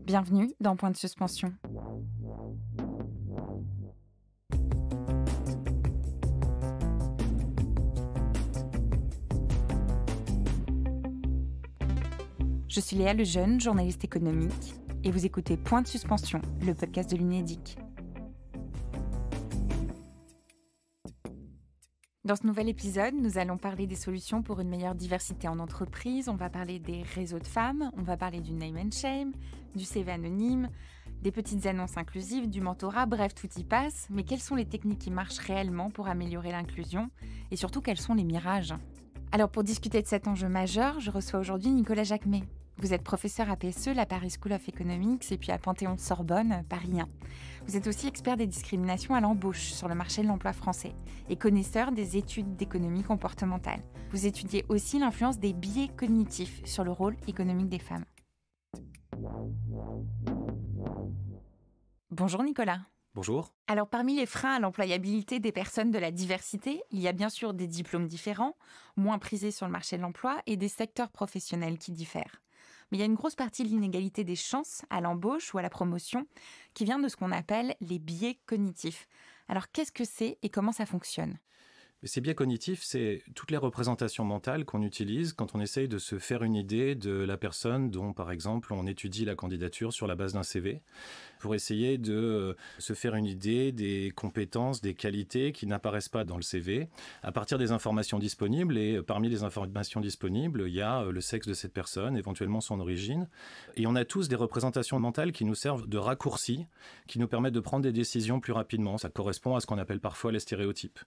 Bienvenue dans Point de suspension. Je suis Léa Lejeune, journaliste économique, et vous écoutez Point de suspension, le podcast de l'Unédic. Dans ce nouvel épisode, nous allons parler des solutions pour une meilleure diversité en entreprise, on va parler des réseaux de femmes, on va parler du name and shame, du CV anonyme, des petites annonces inclusives, du mentorat, bref, tout y passe. Mais quelles sont les techniques qui marchent réellement pour améliorer l'inclusion? Et surtout, quels sont les mirages? Alors pour discuter de cet enjeu majeur, je reçois aujourd'hui Nicolas Jacquemet. Vous êtes professeur à PSE, la Paris School of Economics, et puis à Panthéon-Sorbonne, Paris 1. Vous êtes aussi expert des discriminations à l'embauche sur le marché de l'emploi français et connaisseur des études d'économie comportementale. Vous étudiez aussi l'influence des biais cognitifs sur le rôle économique des femmes. Bonjour Nicolas. Bonjour. Alors parmi les freins à l'employabilité des personnes de la diversité, il y a bien sûr des diplômes différents, moins prisés sur le marché de l'emploi et des secteurs professionnels qui diffèrent. Mais il y a une grosse partie de l'inégalité des chances à l'embauche ou à la promotion qui vient de ce qu'on appelle les biais cognitifs. Alors qu'est-ce que c'est et comment ça fonctionne ? Ces biais cognitifs, c'est toutes les représentations mentales qu'on utilise quand on essaye de se faire une idée de la personne dont, par exemple, on étudie la candidature sur la base d'un CV, pour essayer de se faire une idée des compétences, des qualités qui n'apparaissent pas dans le CV, à partir des informations disponibles. Et parmi les informations disponibles, il y a le sexe de cette personne, éventuellement son origine. Et on a tous des représentations mentales qui nous servent de raccourcis, qui nous permettent de prendre des décisions plus rapidement. Ça correspond à ce qu'on appelle parfois les stéréotypes.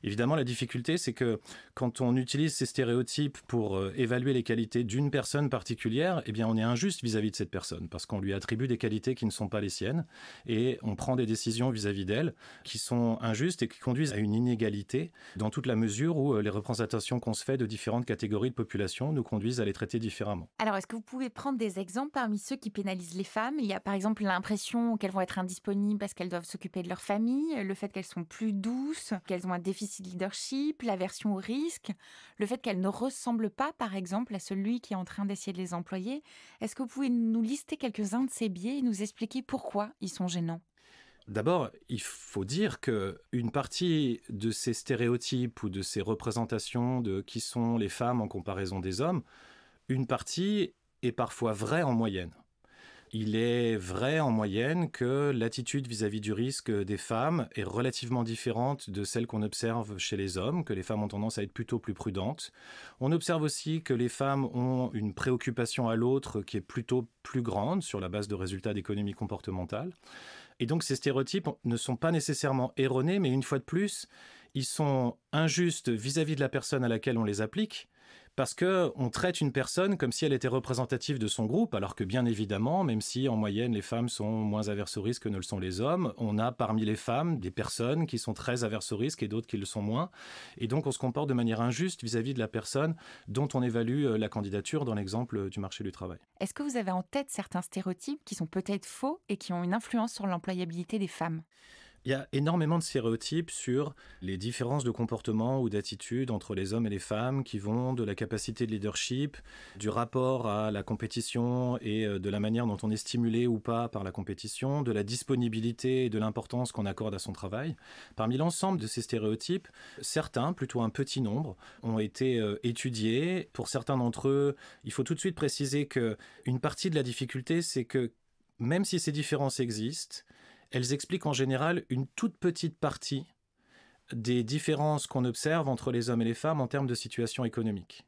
Évidemment, la difficulté, c'est que quand on utilise ces stéréotypes pour évaluer les qualités d'une personne particulière, eh bien, on est injuste vis-à-vis de cette personne parce qu'on lui attribue des qualités qui ne sont pas les siennes et on prend des décisions vis-à-vis d'elle qui sont injustes et qui conduisent à une inégalité dans toute la mesure où les représentations qu'on se fait de différentes catégories de population nous conduisent à les traiter différemment. Alors, est-ce que vous pouvez prendre des exemples parmi ceux qui pénalisent les femmes ? Il y a par exemple l'impression qu'elles vont être indisponibles parce qu'elles doivent s'occuper de leur famille, le fait qu'elles sont plus douces, qu'elles ont un déficit de leadership, l'aversion au risque, le fait qu'elles ne ressemblent pas, par exemple, à celui qui est en train d'essayer de les employer. Est-ce que vous pouvez nous lister quelques-uns de ces biais et nous expliquer pourquoi ils sont gênants ? D'abord, il faut dire qu'une partie de ces stéréotypes ou de ces représentations de qui sont les femmes en comparaison des hommes, une partie est parfois vraie en moyenne. Il est vrai en moyenne que l'attitude vis-à-vis du risque des femmes est relativement différente de celle qu'on observe chez les hommes, que les femmes ont tendance à être plutôt plus prudentes. On observe aussi que les femmes ont une préoccupation à l'autre qui est plutôt plus grande sur la base de résultats d'économie comportementale. Et donc ces stéréotypes ne sont pas nécessairement erronés, mais une fois de plus, ils sont injustes vis-à-vis de la personne à laquelle on les applique, parce qu'on traite une personne comme si elle était représentative de son groupe, alors que bien évidemment, même si en moyenne les femmes sont moins averses au risque que ne le sont les hommes, on a parmi les femmes des personnes qui sont très averses au risque et d'autres qui le sont moins. Et donc on se comporte de manière injuste vis-à-vis de la personne dont on évalue la candidature dans l'exemple du marché du travail. Est-ce que vous avez en tête certains stéréotypes qui sont peut-être faux et qui ont une influence sur l'employabilité des femmes ? Il y a énormément de stéréotypes sur les différences de comportement ou d'attitude entre les hommes et les femmes qui vont de la capacité de leadership, du rapport à la compétition et de la manière dont on est stimulé ou pas par la compétition, de la disponibilité et de l'importance qu'on accorde à son travail. Parmi l'ensemble de ces stéréotypes, certains, plutôt un petit nombre, ont été étudiés. Pour certains d'entre eux, il faut tout de suite préciser qu'une partie de la difficulté, c'est que même si ces différences existent, elles expliquent en général une toute petite partie des différences qu'on observe entre les hommes et les femmes en termes de situation économique.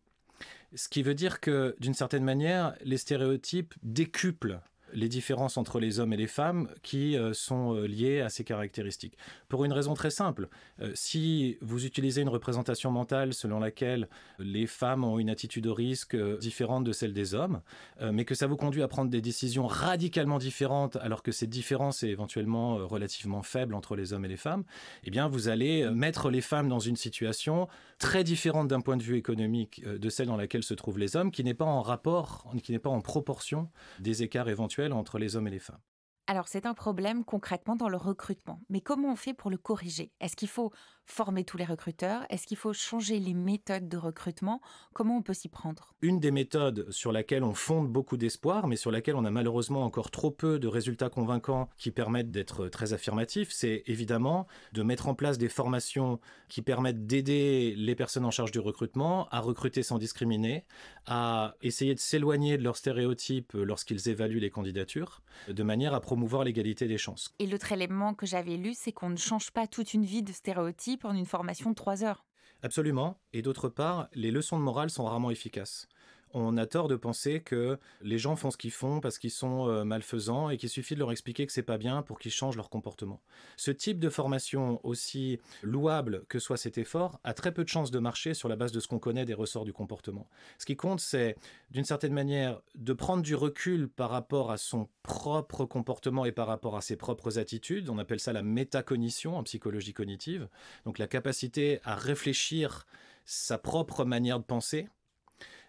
Ce qui veut dire que, d'une certaine manière, les stéréotypes décuplent les différences entre les hommes et les femmes qui sont liées à ces caractéristiques. Pour une raison très simple, si vous utilisez une représentation mentale selon laquelle les femmes ont une attitude au risque différente de celle des hommes, mais que ça vous conduit à prendre des décisions radicalement différentes alors que cette différence est éventuellement relativement faible entre les hommes et les femmes, eh bien vous allez mettre les femmes dans une situation très différente d'un point de vue économique de celle dans laquelle se trouvent les hommes, qui n'est pas en rapport, qui n'est pas en proportion des écarts éventuels entre les hommes et les femmes. Alors, c'est un problème concrètement dans le recrutement. Mais comment on fait pour le corriger ? Est-ce qu'il faut former tous les recruteurs? Est-ce qu'il faut changer les méthodes de recrutement? Comment on peut s'y prendre? Une des méthodes sur laquelle on fonde beaucoup d'espoir, mais sur laquelle on a malheureusement encore trop peu de résultats convaincants qui permettent d'être très affirmatifs, c'est évidemment de mettre en place des formations qui permettent d'aider les personnes en charge du recrutement à recruter sans discriminer, à essayer de s'éloigner de leurs stéréotypes lorsqu'ils évaluent les candidatures, de manière à promouvoir l'égalité des chances. Et l'autre élément que j'avais lu, c'est qu'on ne change pas toute une vie de stéréotypes en une formation de 3 heures. Absolument. Et d'autre part, les leçons de morale sont rarement efficaces. On a tort de penser que les gens font ce qu'ils font parce qu'ils sont malfaisants et qu'il suffit de leur expliquer que c'est pas bien pour qu'ils changent leur comportement. Ce type de formation, aussi louable que soit cet effort, a très peu de chances de marcher sur la base de ce qu'on connaît des ressorts du comportement. Ce qui compte, c'est d'une certaine manière de prendre du recul par rapport à son propre comportement et par rapport à ses propres attitudes. On appelle ça la métacognition en psychologie cognitive. Donc la capacité à réfléchir sa propre manière de penser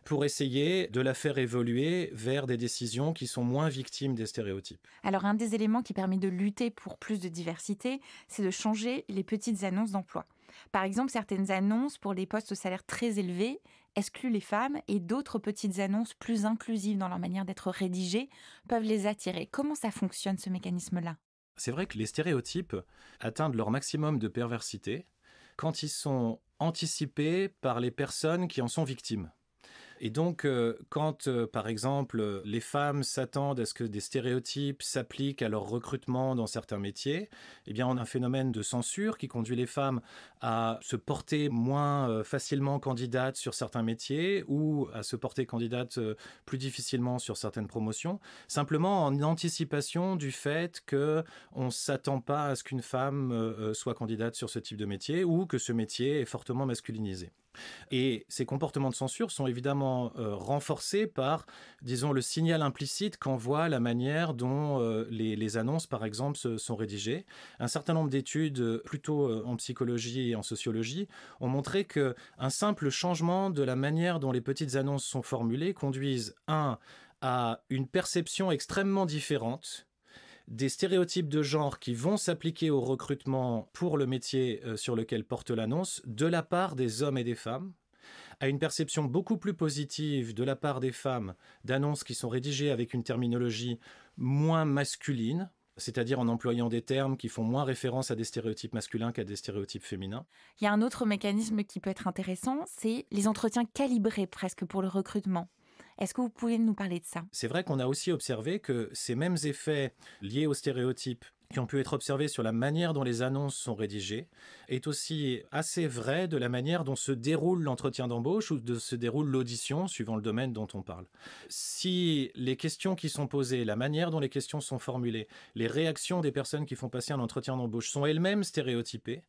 pour essayer de la faire évoluer vers des décisions qui sont moins victimes des stéréotypes. Alors un des éléments qui permet de lutter pour plus de diversité, c'est de changer les petites annonces d'emploi. Par exemple, certaines annonces pour les postes au salaire très élevé excluent les femmes et d'autres petites annonces plus inclusives dans leur manière d'être rédigées peuvent les attirer. Comment ça fonctionne ce mécanisme-là? C'est vrai que les stéréotypes atteignent leur maximum de perversité quand ils sont anticipés par les personnes qui en sont victimes. Et donc, quand, par exemple, les femmes s'attendent à ce que des stéréotypes s'appliquent à leur recrutement dans certains métiers, eh bien, on a un phénomène de censure qui conduit les femmes à se porter moins facilement candidates sur certains métiers ou à se porter candidates plus difficilement sur certaines promotions, simplement en anticipation du fait qu'on ne s'attend pas à ce qu'une femme soit candidate sur ce type de métier ou que ce métier est fortement masculinisé. Et ces comportements de censure sont évidemment renforcés par, disons, le signal implicite qu'envoie la manière dont les annonces, par exemple, sont rédigées. Un certain nombre d'études, plutôt en psychologie et en sociologie, ont montré qu'un simple changement de la manière dont les petites annonces sont formulées conduisent, à une perception extrêmement différente des stéréotypes de genre qui vont s'appliquer au recrutement pour le métier sur lequel porte l'annonce de la part des hommes et des femmes, à une perception beaucoup plus positive de la part des femmes d'annonces qui sont rédigées avec une terminologie moins masculine, c'est-à-dire en employant des termes qui font moins référence à des stéréotypes masculins qu'à des stéréotypes féminins. Il y a un autre mécanisme qui peut être intéressant, c'est les entretiens calibrés presque pour le recrutement. Est-ce que vous pouvez nous parler de ça? C'est vrai qu'on a aussi observé que ces mêmes effets liés aux stéréotypes qui ont pu être observés sur la manière dont les annonces sont rédigées, est aussi assez vrai de la manière dont se déroule l'entretien d'embauche ou se déroule l'audition, suivant le domaine dont on parle. Si les questions qui sont posées, la manière dont les questions sont formulées, les réactions des personnes qui font passer un entretien d'embauche sont elles-mêmes stéréotypées,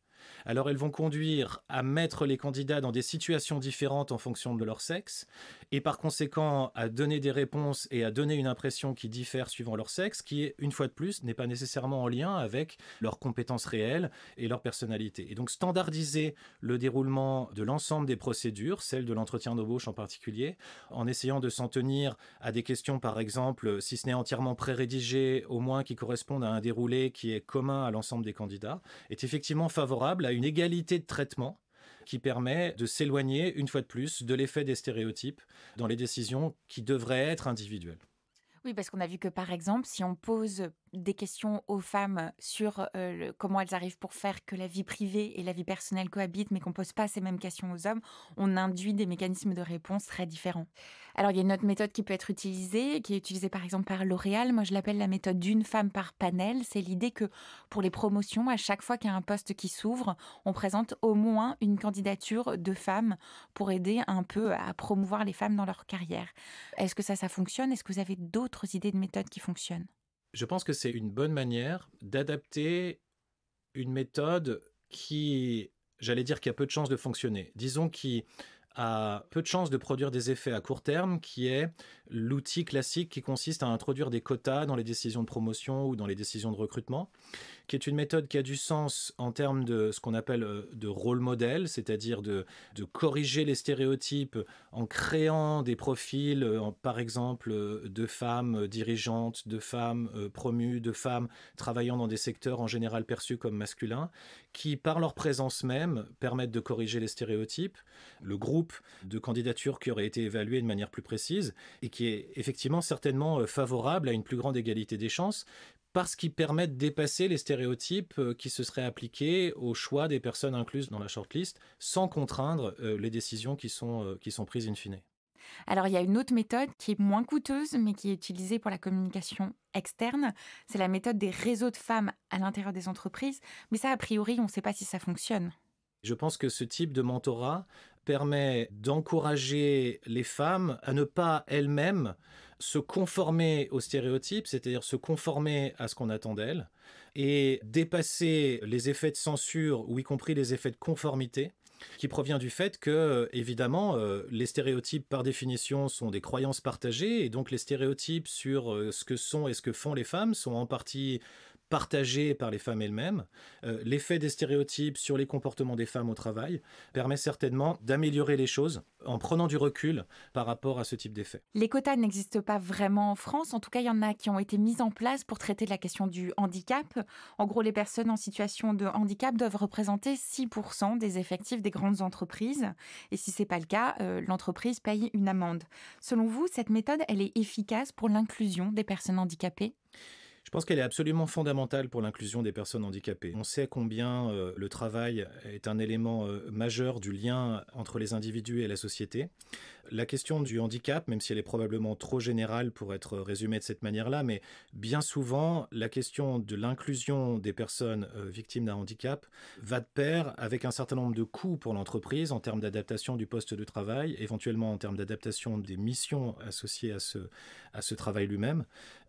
alors elles vont conduire à mettre les candidats dans des situations différentes en fonction de leur sexe et par conséquent à donner des réponses et à donner une impression qui diffère suivant leur sexe, qui, une fois de plus, n'est pas nécessairement en lien avec leurs compétences réelles et leur personnalité. Et donc standardiser le déroulement de l'ensemble des procédures, celle de l'entretien d'embauche en particulier, en essayant de s'en tenir à des questions, par exemple, si ce n'est entièrement pré-rédigé, au moins qui correspondent à un déroulé qui est commun à l'ensemble des candidats, est effectivement favorable à une égalité de traitement qui permet de s'éloigner, une fois de plus, de l'effet des stéréotypes dans les décisions qui devraient être individuelles. Oui, parce qu'on a vu que, par exemple, si on pose des questions aux femmes sur comment elles arrivent pour faire que la vie privée et la vie personnelle cohabitent, mais qu'on ne pose pas ces mêmes questions aux hommes, on induit des mécanismes de réponse très différents. Alors, il y a une autre méthode qui peut être utilisée, qui est utilisée par exemple par L'Oréal. Moi, je l'appelle la méthode d'une femme par panel. C'est l'idée que pour les promotions, à chaque fois qu'il y a un poste qui s'ouvre, on présente au moins une candidature de femmes pour aider un peu à promouvoir les femmes dans leur carrière. Est-ce que ça fonctionne? Est-ce que vous avez d'autres idées de méthodes qui fonctionnent? Je pense que c'est une bonne manière d'adapter une méthode qui, j'allais dire, qui a peu de chances de fonctionner. Disons qui a peu de chances de produire des effets à court terme, qui est l'outil classique qui consiste à introduire des quotas dans les décisions de promotion ou dans les décisions de recrutement, qui est une méthode qui a du sens en termes de ce qu'on appelle de rôle modèle, c'est-à-dire de corriger les stéréotypes en créant des profils, par exemple, de femmes dirigeantes, de femmes promues, de femmes travaillant dans des secteurs en général perçus comme masculins, qui, par leur présence même, permettent de corriger les stéréotypes, le groupe de candidatures qui aurait été évalué de manière plus précise et qui est effectivement certainement favorable à une plus grande égalité des chances, parce qu'ils permettent de dépasser les stéréotypes qui se seraient appliqués au choix des personnes incluses dans la shortlist, sans contraindre les décisions qui sont prises in fine. Alors, il y a une autre méthode qui est moins coûteuse, mais qui est utilisée pour la communication externe. C'est la méthode des réseaux de femmes à l'intérieur des entreprises. Mais ça, a priori, on ne sait pas si ça fonctionne. Je pense que ce type de mentorat permet d'encourager les femmes à ne pas elles-mêmes se conformer aux stéréotypes, c'est-à-dire se conformer à ce qu'on attend d'elles, et dépasser les effets de censure, ou y compris les effets de conformité, qui provient du fait que, évidemment, les stéréotypes, par définition, sont des croyances partagées, et donc les stéréotypes sur ce que sont et ce que font les femmes sont en partie partagés par les femmes elles-mêmes. L'effet des stéréotypes sur les comportements des femmes au travail permet certainement d'améliorer les choses en prenant du recul par rapport à ce type d'effet. Les quotas n'existent pas vraiment en France. En tout cas, il y en a qui ont été mis en place pour traiter la question du handicap. En gros, les personnes en situation de handicap doivent représenter 6% des effectifs des grandes entreprises. Et si ce n'est pas le cas, l'entreprise paye une amende. Selon vous, cette méthode, elle est efficace pour l'inclusion des personnes handicapées ? Je pense qu'elle est absolument fondamentale pour l'inclusion des personnes handicapées. On sait combien le travail est un élément majeur du lien entre les individus et la société. La question du handicap, même si elle est probablement trop générale pour être résumée de cette manière-là, mais bien souvent, la question de l'inclusion des personnes victimes d'un handicap va de pair avec un certain nombre de coûts pour l'entreprise en termes d'adaptation du poste de travail, éventuellement en termes d'adaptation des missions associées à ce travail lui-même.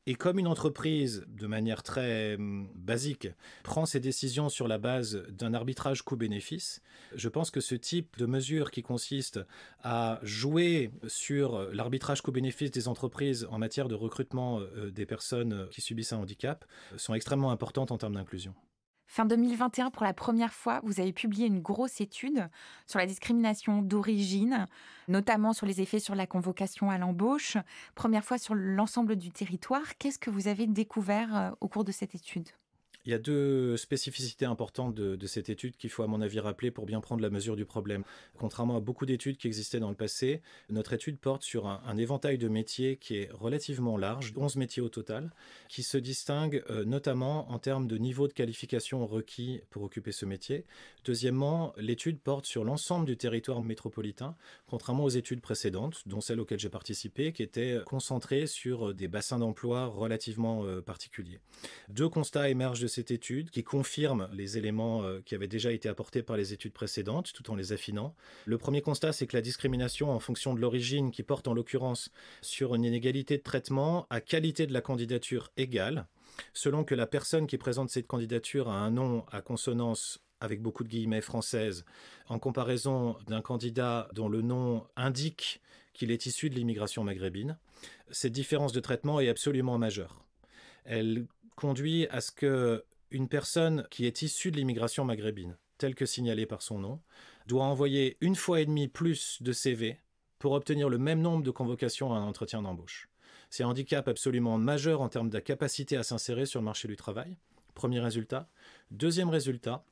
Et comme une entreprise, de manière très basique, prend ses décisions sur la base d'un arbitrage coût-bénéfice, je pense que ce type de mesure qui consiste à jouer sur l'arbitrage coût-bénéfice des entreprises en matière de recrutement des personnes qui subissent un handicap sont extrêmement importantes en termes d'inclusion. Fin 2021, pour la première fois, vous avez publié une grosse étude sur la discrimination d'origine, notamment sur les effets sur la convocation à l'embauche. Première fois sur l'ensemble du territoire. Qu'est-ce que vous avez découvert au cours de cette étude ? Il y a deux spécificités importantes de cette étude qu'il faut à mon avis rappeler pour bien prendre la mesure du problème. Contrairement à beaucoup d'études qui existaient dans le passé, notre étude porte sur un éventail de métiers qui est relativement large, 11 métiers au total, qui se distinguent notamment en termes de niveau de qualification requis pour occuper ce métier. Deuxièmement, l'étude porte sur l'ensemble du territoire métropolitain, contrairement aux études précédentes, dont celle auxquelles j'ai participé, qui étaient concentrées sur des bassins d'emploi relativement particuliers. Deux constats émergent de cette étude qui confirme les éléments qui avaient déjà été apportés par les études précédentes tout en les affinant. Le premier constat, c'est que la discrimination en fonction de l'origine, qui porte en l'occurrence sur une inégalité de traitement à qualité de la candidature égale, selon que la personne qui présente cette candidature a un nom à consonance avec beaucoup de guillemets françaises, en comparaison d'un candidat dont le nom indique qu'il est issu de l'immigration maghrébine. Cette différence de traitement est absolument majeure. Elle conduit à ce qu'une personne qui est issue de l'immigration maghrébine, telle que signalée par son nom, doit envoyer 1,5 fois plus de CV pour obtenir le même nombre de convocations à un entretien d'embauche. C'est un handicap absolument majeur en termes de la capacité à s'insérer sur le marché du travail. Premier résultat. Deuxième résultat,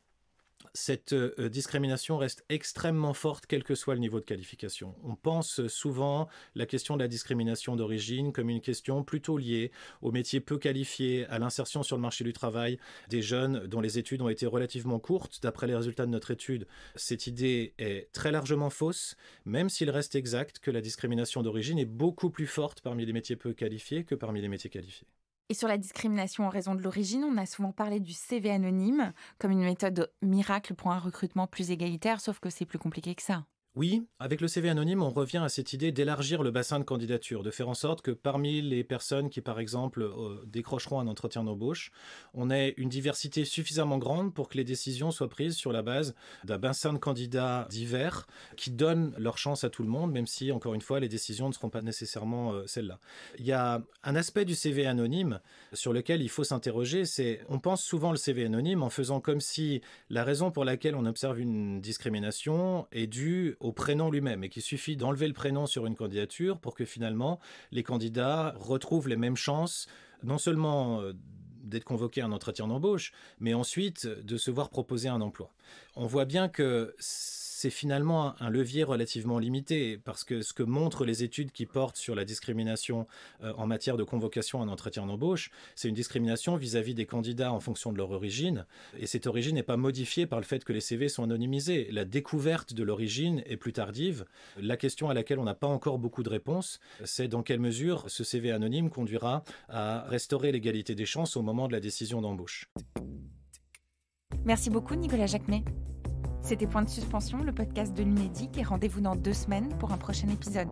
cette discrimination reste extrêmement forte, quel que soit le niveau de qualification. On pense souvent la question de la discrimination d'origine comme une question plutôt liée aux métiers peu qualifiés, à l'insertion sur le marché du travail des jeunes dont les études ont été relativement courtes. D'après les résultats de notre étude, cette idée est très largement fausse, même s'il reste exact que la discrimination d'origine est beaucoup plus forte parmi les métiers peu qualifiés que parmi les métiers qualifiés. Et sur la discrimination en raison de l'origine, on a souvent parlé du CV anonyme comme une méthode miracle pour un recrutement plus égalitaire, sauf que c'est plus compliqué que ça. Oui, avec le CV anonyme, on revient à cette idée d'élargir le bassin de candidature, de faire en sorte que parmi les personnes qui, par exemple, décrocheront un entretien d'embauche, on ait une diversité suffisamment grande pour que les décisions soient prises sur la base d'un bassin de candidats divers qui donnent leur chance à tout le monde, même si, encore une fois, les décisions ne seront pas nécessairement celles-là. Il y a un aspect du CV anonyme sur lequel il faut s'interroger, c'est on pense souvent le CV anonyme en faisant comme si la raison pour laquelle on observe une discrimination est due au prénom lui-même et qu'il suffit d'enlever le prénom sur une candidature pour que finalement les candidats retrouvent les mêmes chances, non seulement d'être convoqués à un entretien d'embauche, mais ensuite de se voir proposer un emploi. On voit bien que c'est finalement un levier relativement limité parce que ce que montrent les études qui portent sur la discrimination en matière de convocation à un entretien d'embauche, c'est une discrimination vis-à-vis des candidats en fonction de leur origine et cette origine n'est pas modifiée par le fait que les CV sont anonymisés. La découverte de l'origine est plus tardive. La question à laquelle on n'a pas encore beaucoup de réponses, c'est dans quelle mesure ce CV anonyme conduira à restaurer l'égalité des chances au moment de la décision d'embauche. Merci beaucoup Nicolas Jacquemet. C'était Point de suspension, le podcast de l'Unédic, et rendez-vous dans 2 semaines pour un prochain épisode.